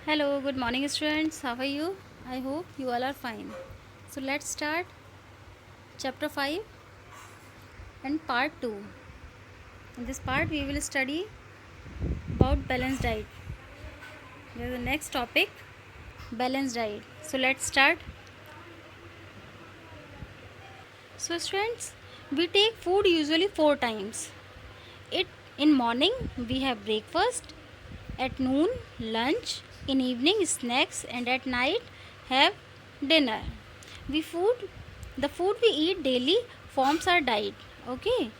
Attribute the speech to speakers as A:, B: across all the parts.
A: Hello, good morning, students. How are you? I hope you all are fine. So, let's start chapter 5 and part 2. In this part, we will study about balanced diet. This is the next topic, balanced diet. So, let's start. So, students, we take food usually 4 times. It in morning we have breakfast, at noon lunch, in evening snacks, and at night have dinner. We food the food we eat daily forms our diet. Okay,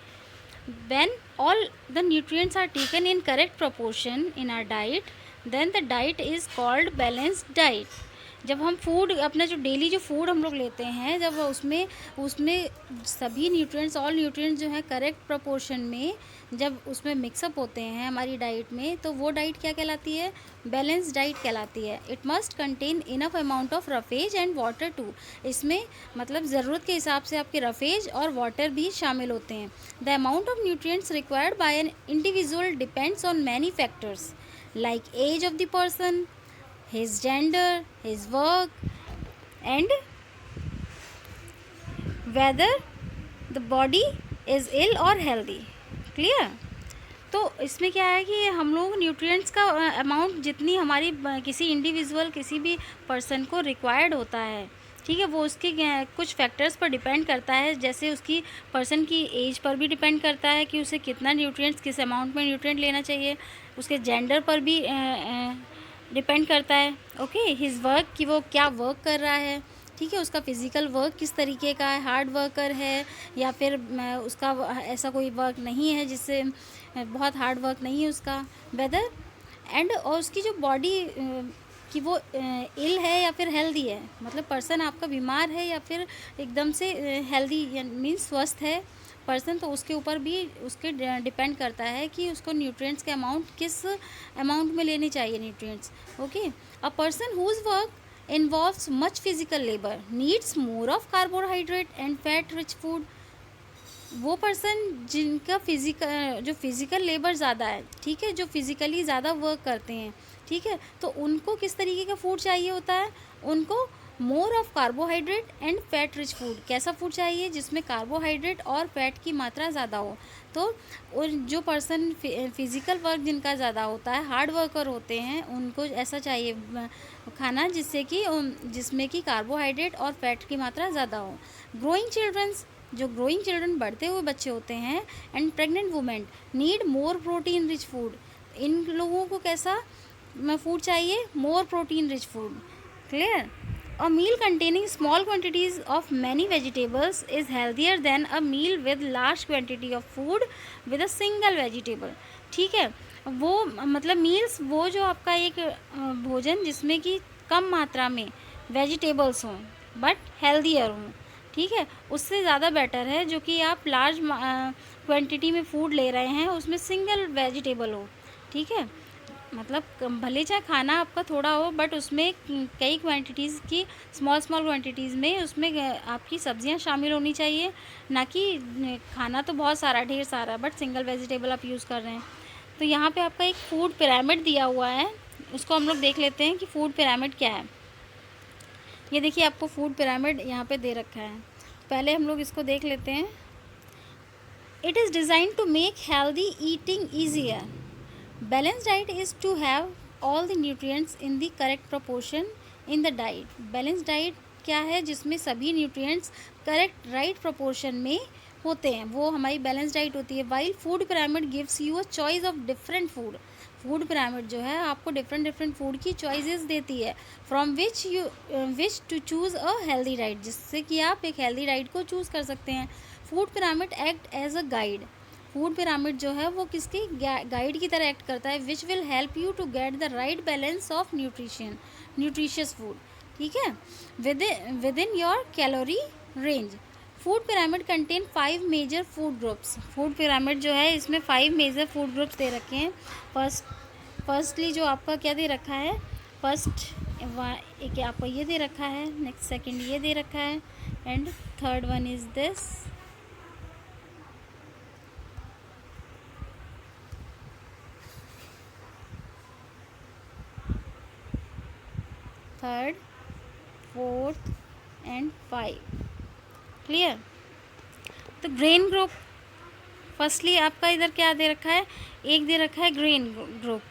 A: when all the nutrients are taken in correct proportion in our diet, then the diet is called balanced diet. जब हम food अपना जो daily जो food हम लोग लेते हैं, जब उसमें उसमें सभी न्यूट्रिएंट्स ऑल न्यूट्रिएंट्स जो है करेक्ट प्रोपोर्शन में जब उसमें मिक्सअप होते हैं हमारी डाइट में, तो वो डाइट क्या कहलाती है? बैलेंस डाइट कहलाती है. It must contain enough amount of roughage and water too. इसमें मतलब ज़रूरत के हिसाब से आपके रफेज और वाटर भी शामिल होते हैं. The amount of nutrients required by an individual depends on many factors like age of the person, his gender, his work, and whether the body is ill or healthy. Clear? तो इसमें क्या है कि हम लोग न्यूट्रिएंट्स का amount जितनी हमारी किसी इंडिविजुअल किसी भी पर्सन को रिक्वायर्ड होता है, ठीक है, वो उसके कुछ फैक्टर्स पर डिपेंड करता है. जैसे उसकी पर्सन की एज पर भी डिपेंड करता है कि उसे कितना न्यूट्रिएंट्स किस अमाउंट में न्यूट्रिएंट लेना चाहिए. उसके जेंडर पर भी डिपेंड करता है. ओके, हिज वर्क कि वो क्या वर्क कर रहा है, ठीक है, उसका फिज़िकल वर्क किस तरीके का है, हार्ड वर्कर है या फिर उसका ऐसा कोई वर्क नहीं है जिससे बहुत हार्ड वर्क नहीं है उसका. वेदर एंड और उसकी जो बॉडी कि वो इल है या फिर हेल्दी है, मतलब पर्सन आपका बीमार है या फिर एकदम से हेल्दी मीन्स स्वस्थ है पर्सन, तो उसके ऊपर भी उसके डिपेंड करता है कि उसको न्यूट्रिएंट्स के अमाउंट किस अमाउंट में लेने चाहिए nutrients. Okay, a person whose work involves much physical labor needs more of carbohydrate and fat rich food. वो पर्सन जिनका फिज़िकल लेबर ज़्यादा है, ठीक है, जो फिज़िकली ज़्यादा वर्क करते हैं, ठीक है, तो उनको किस तरीके का फूड चाहिए होता है? उनको more of carbohydrate and fat rich food. कैसा फूड चाहिए? जिसमें कार्बोहाइड्रेट और फैट की मात्रा ज़्यादा हो. तो और जो पर्सन फिज़िकल वर्क जिनका ज़्यादा होता है, हार्ड वर्कर होते हैं, उनको ऐसा चाहिए खाना जिसमें कि कार्बोहाइड्रेट और फैट की मात्रा ज़्यादा हो. ग्रोइंग चिल्ड्रन बढ़ते हुए बच्चे होते हैं and pregnant women need more protein rich food. इन लोगों को कैसा फूड चाहिए? More protein rich food. Clear? A meal containing small quantities of many vegetables is healthier than a meal with large quantity of food with a single vegetable. ठीक है, वो मतलब meals वो जो आपका एक भोजन जिसमें कि कम मात्रा में वेजिटेबल्स हों बट हेल्दियर हों, ठीक है, उससे ज़्यादा बेटर है जो कि आप लार्ज क्वांटिटी में फूड ले रहे हैं उसमें सिंगल वेजिटेबल हो. ठीक है, मतलब भले चाहे खाना आपका थोड़ा हो बट उसमें कई क्वांटिटीज़ की स्मॉल क्वांटिटीज़ में उसमें आपकी सब्जियां शामिल होनी चाहिए, ना कि खाना तो बहुत सारा ढेर सारा बट सिंगल वेजिटेबल आप यूज़ कर रहे हैं. तो यहाँ पे आपका एक फूड पिरामिड दिया हुआ है, उसको हम लोग देख लेते हैं कि फूड पिरामिड क्या है. ये देखिए आपको फूड पिरामिड यहाँ पे दे रखा है. पहले हम लोग इसको देख लेते हैं. It is design to make healthy eating easier. Balanced diet is to have all the nutrients in the correct proportion in the diet. Balanced diet क्या है? जिसमें सभी nutrients correct right proportion में होते हैं, वो हमारी balanced diet होती है. While food pyramid gives you a choice of different food. Food pyramid जो है आपको डिफरेंट फूड की चॉइसेस देती है from which you which to choose a healthy diet, जिससे कि आप एक हेल्दी डाइट को चूज़ कर सकते हैं. Food pyramid act as a guide. Food pyramid जो है वो किसकी गाइड की तरह एक्ट करता है, which will help you to get the right balance of nutritious food. ठीक है, within your calorie range. Food pyramid contain 5 major food groups. Food pyramid जो है इसमें 5 मेजर फूड ग्रुप्स दे रखे हैं. फर्स्टली जो आपका क्या दे रखा है, फर्स्ट एक आपको ये दे रखा है, नेक्स्ट सेकंड ये दे रखा है and third one is this. Third, fourth and 5। Clear? तो ग्रेन ग्रुप, फर्स्टली आपका इधर क्या दे रखा है, एक दे रखा है ग्रेन ग्रुप,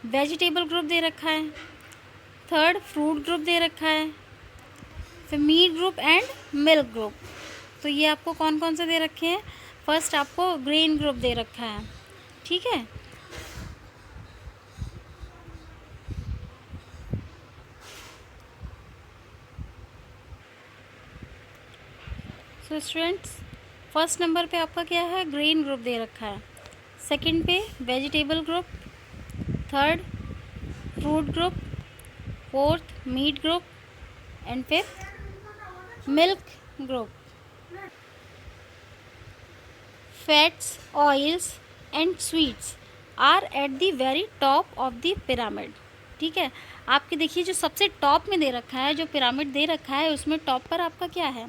A: वेजिटेबल ग्रुप दे रखा है, थर्ड फ्रूट ग्रुप दे रखा है, फिर meat group and milk group. तो ये आपको कौन कौन से दे रखे हैं, फर्स्ट आपको ग्रेन ग्रुप दे रखा है, ठीक है। सो स्टूडेंट्स, फर्स्ट नंबर पे आपका क्या है, ग्रेन ग्रुप दे रखा है, सेकंड पे vegetable group, third fruit group, fourth meat group and fifth milk group. Fats, oils and sweets are at the very top of the pyramid. ठीक है, आपके देखिए जो सबसे टॉप में दे रखा है, जो पिरामिड दे रखा है उसमें टॉप पर आपका क्या है,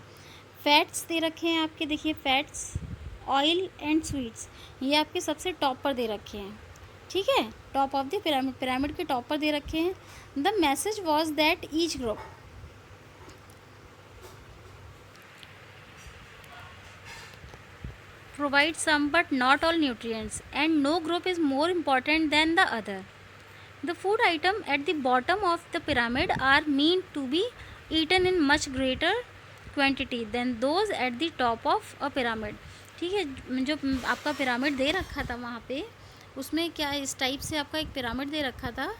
A: फैट्स दे रखे हैं आपके, देखिए फैट्स, ऑयल एंड स्वीट्स, ये आपके सबसे टॉप पर दे रखे हैं। ठीक है, top of the pyramid, pyramid के टॉप पर दे रखे हैं। The message was that each group provide some but not all nutrients and no group is more important than the other. The food item at the bottom of the pyramid are meant to be eaten in much greater quantity than those at the top of a pyramid. ठीक है, जो आपका pyramid दे रखा था वहाँ पे, उसमें क्या इस टाइप से आपका एक पिरामिड दे रखा था,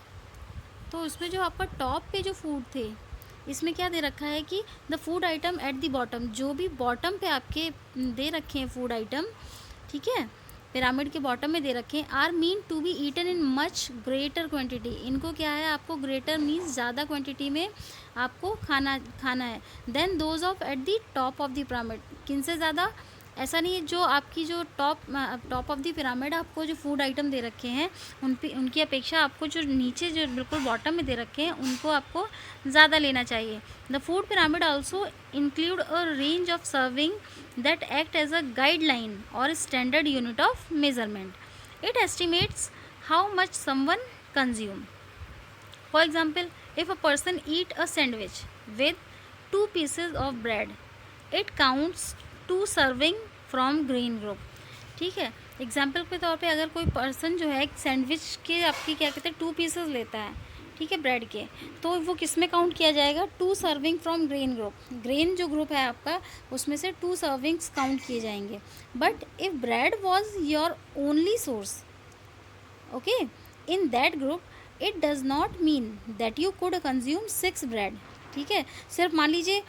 A: तो उसमें जो आपका टॉप पे जो फूड थे, इसमें क्या दे रखा है कि the food item at the bottom, जो भी बॉटम पे आपके दे रखे हैं फूड आइटम, ठीक है, पिरामिड के बॉटम में दे रखे हैं, are mean to be eaten in much greater quantity. इनको क्या है, आपको ग्रेटर मीन्स ज़्यादा क्वांटिटी में आपको खाना है, then those of at the top of the pyramid. किन से ज़्यादा, ऐसा नहीं है, जो आपकी जो टॉप ऑफ द पिरामिड आपको जो फूड आइटम दे रखे हैं उनकी अपेक्षा आपको जो नीचे जो बिल्कुल बॉटम में दे रखे हैं उनको आपको ज़्यादा लेना चाहिए। The food pyramid also include a range of serving that act as a guideline और standard unit of measurement. It estimates how much someone consume. For example, if a person eat a sandwich with 2 pieces of bread, it counts 2 serving from green group. ठीक है, example के तौर पे अगर कोई person जो है सैंडविच के आपकी क्या कहते हैं 2 pieces लेता है, ठीक है, ब्रेड के, तो वो किस में काउंट किया जाएगा, 2 serving from grain group. Grain जो ग्रुप है आपका उसमें से 2 सर्विंग्स काउंट किए जाएंगे। But if bread was your only source, okay, in that group it does not mean that you could consume 6 bread. ठीक है, सिर्फ मान लीजिए,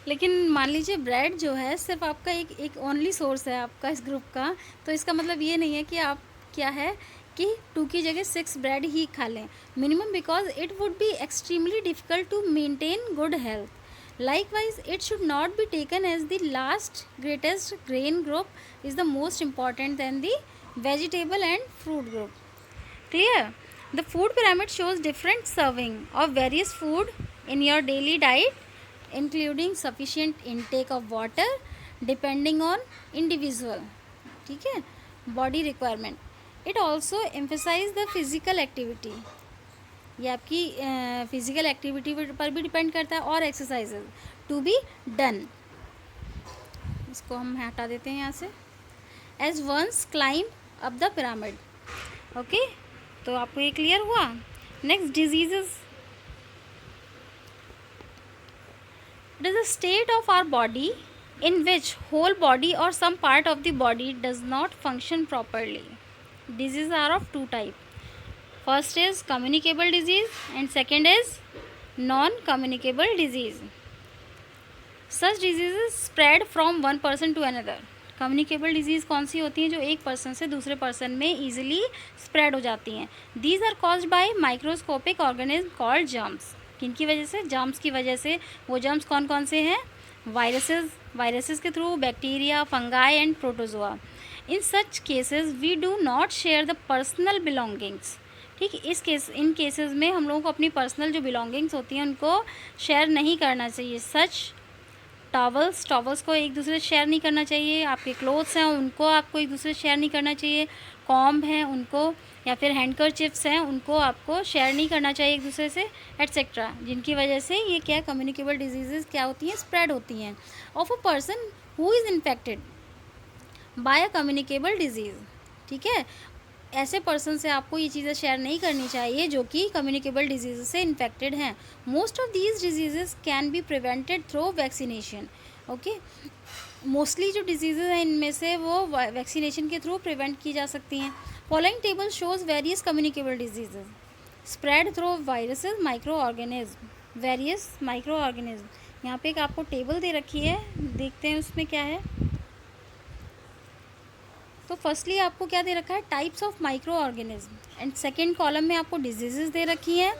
A: लेकिन मान लीजिए ब्रेड जो है सिर्फ आपका एक ओनली सोर्स है आपका इस ग्रुप का, तो इसका मतलब ये नहीं है कि आप क्या है कि 2 की जगह 6 ब्रेड ही खा लें minimum, because it would be extremely difficult to maintain good health. Likewise it should not be taken as the last greatest grain group is the most important than the vegetable and fruit group. Clear? The food pyramid shows different serving of various food in your daily diet including sufficient intake of water depending on individual, ठीक है, body requirement. It also emphasize the physical activity, ये आपकी physical activity पर भी depend करता है, और exercises to be done. इसको हम हटा देते हैं यहाँ से। As one's climb up the pyramid, okay, तो आपको ये क्लियर हुआ। Next, diseases. It is a state of our body in which whole body or some part of the body does not function properly. Diseases are of 2 types. First is communicable disease and second is non-communicable disease. Such diseases spread from one person to another. Communicable disease कौन सी होती हैं, जो एक person से दूसरे person में easily spread हो जाती हैं। These are caused by microscopic organism called germs. किनकी वजह से, जर्म्स की वजह से। वो जर्म्स कौन कौन से हैं, वायरसेस के through, bacteria, fungi and protozoa. In such cases we do not share the personal belongings. ठीक, इन केसेस में हम लोगों को अपनी पर्सनल जो बिलोंगिंग्स होती हैं उनको शेयर नहीं करना चाहिए। सच टॉवल्स को एक दूसरे से शेयर नहीं करना चाहिए। आपके क्लोथ्स हैं उनको आपको एक दूसरे से शेयर नहीं करना चाहिए। कॉम्ब हैं उनको, या फिर हैंडकरचिप्स हैं उनको आपको शेयर नहीं करना चाहिए एक दूसरे से, एट्सेट्रा, जिनकी वजह से ये क्या कम्युनिकेबल डिजीज़ क्या होती हैं, स्प्रेड होती हैं of a person who is infected by a communicable disease. ठीक है, ऐसे पर्सन से आपको ये चीज़ें शेयर नहीं करनी चाहिए जो कि कम्युनिकेबल डिजीज़ से इन्फेक्टेड हैं। Most of these disease can be prevented through vaccination. Okay, mostly जो डिजीज़ हैं इनमें से वो वैक्सीनेशन के थ्रू प्रिवेंट की जा सकती हैं। Following table shows various communicable disease spread through viruses, micro organism, various micro organism. यहाँ पे एक आपको टेबल दे रखी है, देखते हैं उसमें क्या है। तो फर्स्टली आपको क्या दे रखा है, types of micro organism, and second column में आपको डिजीज़ दे रखी हैं,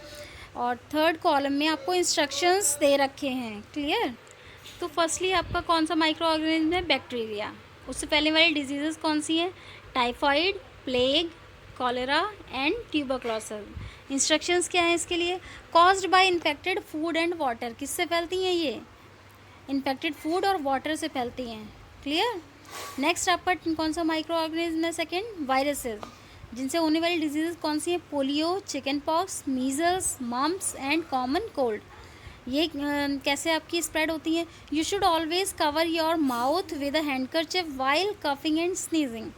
A: और थर्ड कॉलम में आपको इंस्ट्रक्शंस दे रखे हैं। क्लियर। तो फर्स्टली आपका कौन सा माइक्रो ऑर्गेनिज्म है, बैक्टीरिया। उससे पहले वाली डिजीज़ कौन सी हैं, typhoid, plague, cholera and tuberculosis. Instructions क्या हैं इसके लिए, caused by infected food and water. किससे फैलती हैं ये, इन्फेक्टेड फूड और वाटर से फैलती हैं। क्लियर। नेक्स्ट आपका कौन सा माइक्रो ऑर्गेनिज्म है, सेकेंड, वायरसेस, जिनसे होने वाली डिजीज़ कौन सी है, polio, chicken pox, measles, mumps and common cold. ये कैसे आपकी स्प्रेड होती हैं, you should always cover your mouth with a handkerchief while coughing and sneezing.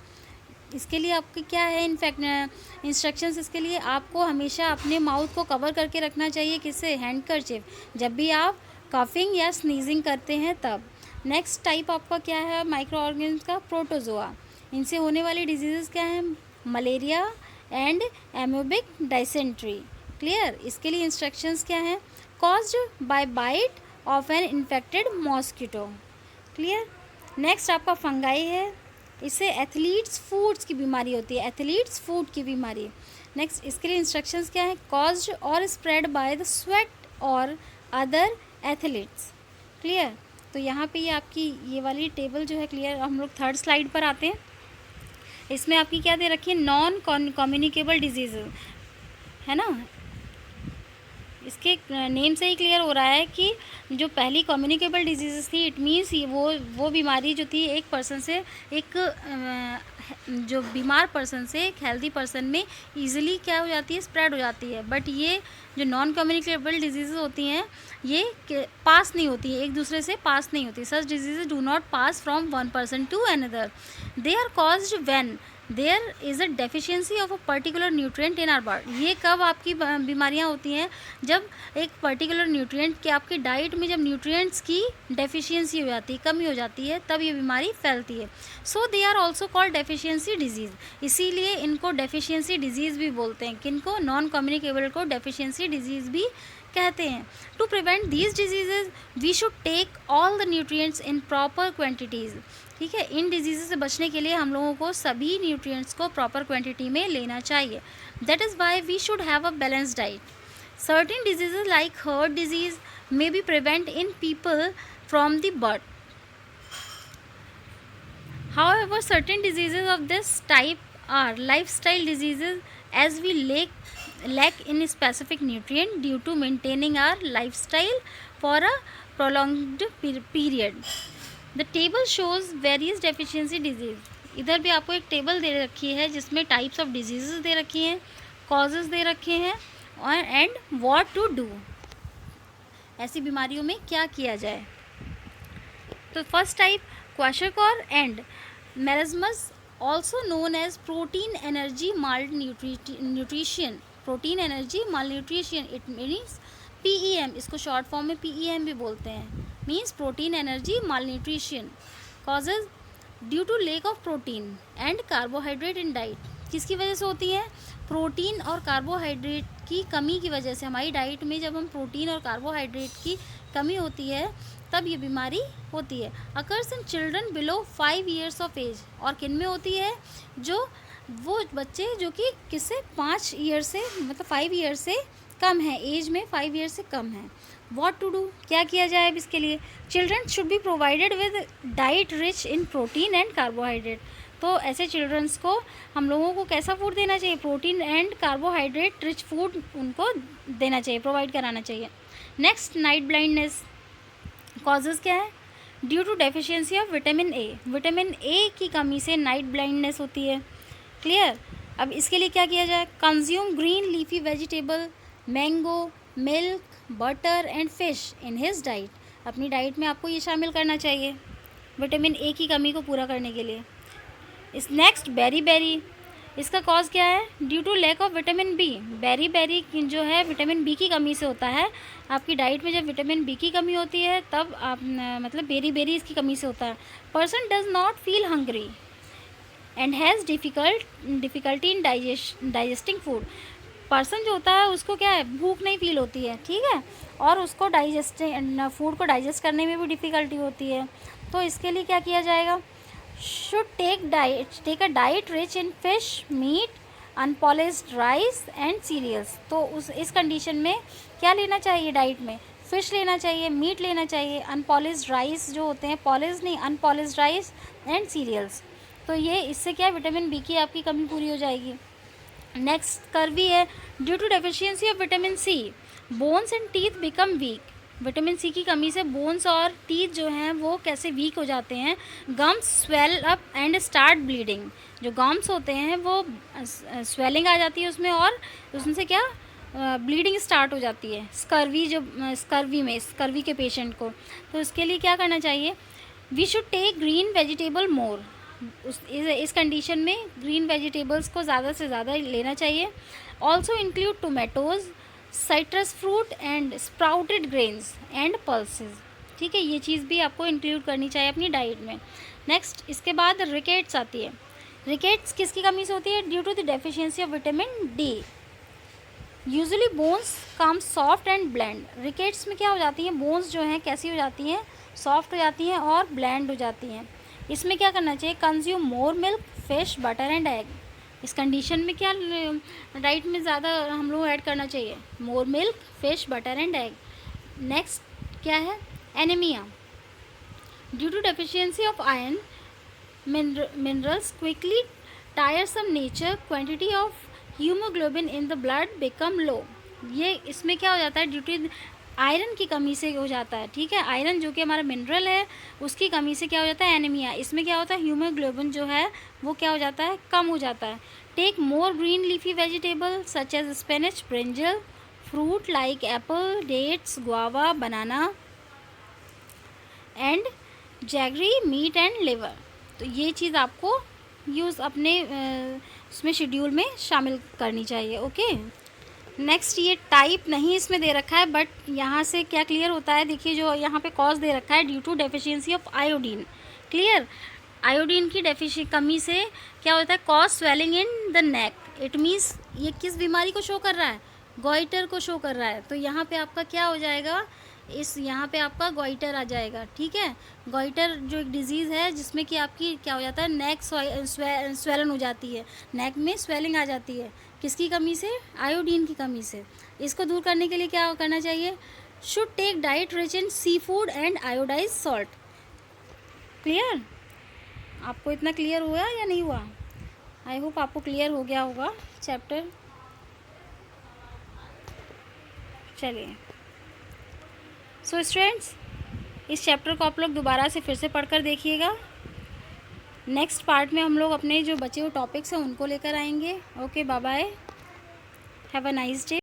A: इसके लिए आपकी क्या है, इनफैक्ट इंस्ट्रक्शंस इसके लिए, आपको हमेशा अपने माउथ को कवर करके रखना चाहिए, किससे, हैंडकरचिप, जब भी आप कफिंग या स्नीजिंग करते हैं तब। नेक्स्ट टाइप आपका क्या है माइक्रो ऑर्गेनिज्म का, प्रोटोजोआ। इनसे होने वाली डिजीज़ क्या है, malaria and amoebic dysentery. Clear. इसके लिए इंस्ट्रक्शंस क्या हैं, caused by bite of an infected mosquito. Clear. Next आपका फंगाई है, इससे एथलीट्स फूड्स की बीमारी होती है, एथलीट्स फूड की बीमारी। नेक्स्ट इसके लिए इंस्ट्रक्शंस क्या है, कॉज्ड और स्प्रेड बाय द स्वेट और अदर एथलीट्स। क्लियर। तो यहाँ पे ये आपकी ये वाली टेबल जो है, क्लियर। हम लोग थर्ड स्लाइड पर आते हैं। इसमें आपकी क्या दे रखी है, नॉन कम्युनिकेबल डिजीज़ है ना। इसके नेम से ही क्लियर हो रहा है कि जो पहली कम्युनिकेबल डिजीज़ थी, इट मीन्स वो बीमारी जो थी एक पर्सन से एक जो बीमार पर्सन से एक हेल्दी पर्सन में ईजिली क्या हो जाती है, स्प्रेड हो जाती है। बट ये जो नॉन कम्युनिकेबल डिजीज़ होती हैं ये पास नहीं होती है, एक दूसरे से पास नहीं होती। Such diseases do not pass from one person to another. They are caused when there is a deficiency of a particular nutrient in our body. ये कब आपकी बीमारियां होती हैं, जब एक पर्टिकुलर न्यूट्रिएंट की आपकी डाइट में जब न्यूट्रिएंट्स की डेफिशिएंसी हो जाती है, कमी हो जाती है, तब ये बीमारी फैलती है। So they are also called deficiency diseases. इसीलिए इनको डेफिशिएंसी डिजीज़ भी बोलते हैं। किनको, नॉन कम्युनिकेबल को डेफिशिएंसी डिजीज़ भी कहते हैं। To prevent these diseases we should take all the nutrients in proper quantities. ठीक है, इन डिजीज़ से बचने के लिए हम लोगों को सभी न्यूट्रिएंट्स को प्रॉपर क्वांटिटी में लेना चाहिए। That is why we should have a balance diet. Certain diseases like heart disease may be prevent in people from the birth. However, certain diseases of this type are lifestyle diseases, as we lack in specific nutrient due to maintaining our lifestyle for a prolonged period. The table shows various deficiency disease. इधर भी आपको एक table दे रखी है जिसमें types of diseases दे रखी हैं, causes दे रखे हैं, और एंड व्हाट टू डू, ऐसी बीमारियों में क्या किया जाए। तो first type, kwashiorkor and marasmus, also known as protein energy malnutrition. protein energy malnutrition, it means PEM, इसको शॉर्ट फॉर्म में PEM भी बोलते हैं, means protein energy malnutrition causes due to lack of protein and carbohydrate in diet. किसकी वजह से होती है, प्रोटीन और कार्बोहाइड्रेट की कमी की वजह से। हमारी डाइट में जब हम प्रोटीन और कार्बोहाइड्रेट की कमी होती है तब ये बीमारी होती है। Occurs in children below 5 years of age. और किन में होती है, जो वो बच्चे जो कि किससे 5 ईयर से, मतलब 5 ईयर से कम है, एज में 5 ईयर से कम है। व्हाट टू डू, क्या किया जाए अब इसके लिए, children should be provided with diet rich in protein and carbohydrate. तो ऐसे चिल्ड्रंस को हम लोगों को कैसा फूड देना चाहिए, protein and carbohydrate rich food उनको देना चाहिए, प्रोवाइड कराना चाहिए। नेक्स्ट, नाइट ब्लाइंडनेस, कॉजेज़ क्या है, due to deficiency of vitamin A, vitamin A की कमी से नाइट ब्लाइंडनेस होती है। क्लियर। अब इसके लिए क्या किया जाए, consume green leafy vegetable, mango, milk, butter and fish in his diet, अपनी डाइट में आपको ये शामिल करना चाहिए विटामिन ए की कमी को पूरा करने के लिए। इस नेक्स्ट बेरी बेरी, इसका कॉज क्या है, due to lack of vitamin B, beriberi जो है विटामिन बी की कमी से होता है। आपकी डाइट में जब विटामिन बी की कमी होती है तब आप मतलब बेरी बेरी इसकी कमी से होता है। Person does not feel hungry and has difficulty in digesting food, person जो होता है उसको क्या है, भूख नहीं फील होती है, ठीक है, और उसको फूड को डाइजेस्ट करने में भी डिफ़िकल्टी होती है। तो इसके लिए क्या किया जाएगा, should take a diet rich in fish, meat, unpolished rice and cereals। तो इस कंडीशन में क्या लेना चाहिए डाइट में, फ़िश लेना चाहिए, मीट लेना चाहिए, अनपॉलिश्ड राइस जो होते हैं, पॉलिश नहीं अनपॉलिश्ड राइस एंड सीरियल्स। तो ये इससे क्या विटामिन बी की आपकी कमी पूरी हो जाएगी। नेक्स्ट कर्वी है, due to deficiency of vitamin C, bones and teeth become weak, vitamin C की कमी से बोन्स और टीथ जो हैं वो कैसे वीक हो जाते हैं। Gums swell up and start bleeding, जो गम्स होते हैं वो स्वेलिंग आ जाती है उसमें और उसमें क्या ब्लीडिंग स्टार्ट हो जाती है। स्कर्वी जो स्कर्वी के पेशेंट को, तो इसके लिए क्या करना चाहिए, we should take green vegetable more, इस कंडीशन में ग्रीन वेजिटेबल्स को ज़्यादा से ज़्यादा लेना चाहिए। Also include tomatoes, citrus fruit and sprouted grains and pulses, ठीक है, ये चीज़ भी आपको इंक्लूड करनी चाहिए अपनी डाइट में। नेक्स्ट इसके बाद रिकेट्स आती है, रिकेट्स किसकी कमी से होती है, due to the deficiency of vitamin D. Usually bones come soft and blend, rickets में क्या हो जाती हैं, बोन्स जो हैं कैसी हो जाती हैं, सॉफ्ट हो जाती हैं और ब्लेंड हो जाती हैं। इसमें क्या करना चाहिए, consume more milk, fish, butter and egg, इस कंडीशन में क्या डाइट में ज़्यादा हम लोग ऐड करना चाहिए, more milk, fish, butter and egg. Next क्या है, anaemia, due to deficiency of iron, minerals quickly tiresome nature, quantity of haemoglobin in the blood become low, ये इसमें क्या हो जाता है, ड्यू टू आयरन की कमी से हो जाता है, ठीक है, आयरन जो कि हमारा मिनरल है उसकी कमी से क्या हो जाता है, एनीमिया। इसमें क्या होता है, हीमोग्लोबिन जो है वो क्या हो जाता है, कम हो जाता है। Take more green leafy vegetable such as spinach, brinjal, fruit like apple, dates, guava, banana and jaggery, meat and liver. तो ये चीज़ आपको यूज़ अपने उसमें शेड्यूल में शामिल करनी चाहिए। ओके, नेक्स्ट ये टाइप नहीं इसमें दे रखा है, बट यहाँ से क्या क्लियर होता है, देखिए जो यहाँ पे कॉज दे रखा है, due to deficiency of iodine. Clear, iodine की कमी से क्या होता है, cause swelling in the neck, it means ये किस बीमारी को शो कर रहा है, गॉइटर को शो कर रहा है। तो यहाँ पे आपका क्या हो जाएगा, यहाँ पे आपका गॉइटर आ जाएगा, ठीक है। गॉइटर जो एक डिजीज़ है जिसमें कि आपकी क्या हो जाता है, नेक स्वेलन हो जाती है, नेक में स्वेलिंग आ जाती है, किसकी कमी से, आयोडीन की कमी से। इसको दूर करने के लिए क्या करना चाहिए, should take diet rich in sea food and iodize salt. Clear, आपको इतना क्लियर हुआ या नहीं हुआ, आई होप आपको क्लियर हो गया होगा चैप्टर। चलिए, सो स्टूडेंट्स इस चैप्टर को आप लोग दोबारा से फिर से पढ़कर देखिएगा। नेक्स्ट पार्ट में हम लोग अपने जो बचे हुए टॉपिक्स हैं उनको लेकर आएंगे। Okay, bye bye, have a nice day.